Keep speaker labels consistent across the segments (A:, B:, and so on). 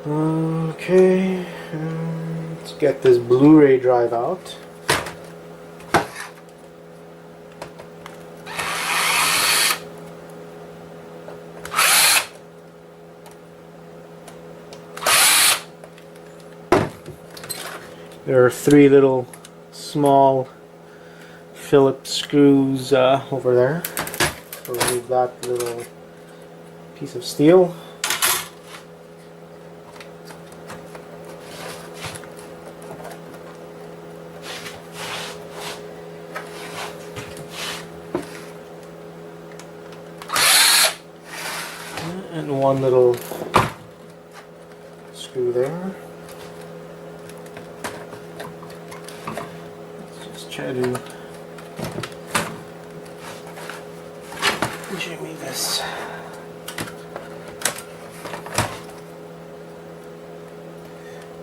A: Okay, let's get this Blu-ray drive out. There are 3 little small Phillips screws over there. So remove that little piece of steel. And 1 little screw there. Let's just try to jimmy this.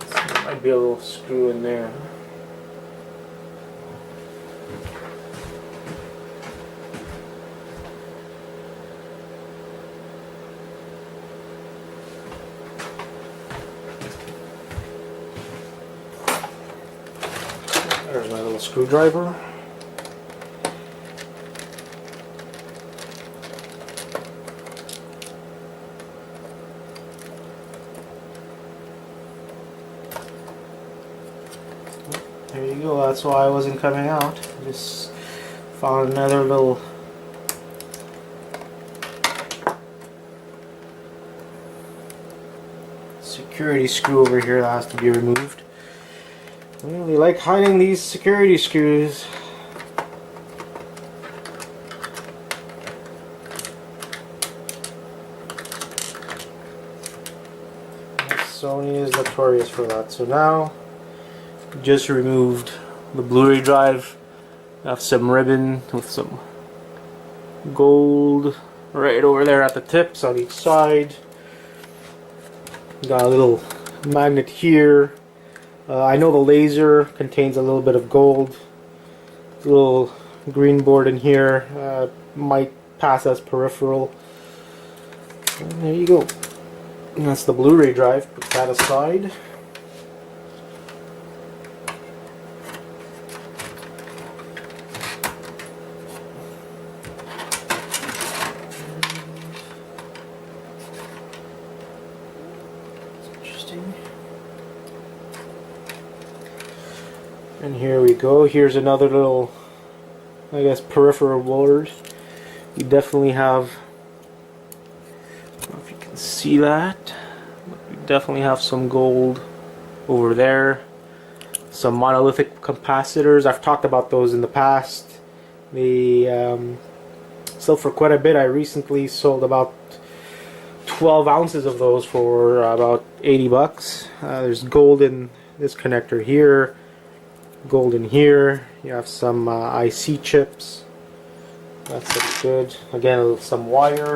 A: So there might be a little screw in there. There's my little screwdriver. There you go, that's why I wasn't coming out. I just found another little security screw over here that has to be removed. I really like hiding these security screws. Sony is notorious for that. So now, just removed the Blu-ray drive. I have some ribbon with some gold right over there at the tips on each side. Got a little magnet here. I know the laser contains a little bit of gold. A little green board in here might pass as peripheral. And there you go. And that's the Blu-ray drive. Put that aside. Interesting. And here we go. Here's another little, I guess, peripheral board. You definitely have, I don't know if you can see that, but you definitely have some gold over there. Some monolithic capacitors. I've talked about those in the past. They sell for quite a bit. I recently sold about 12 ounces of those for about 80 bucks. There's gold in this connector here. Gold in here. You have some IC chips. That's good. Again, some wire.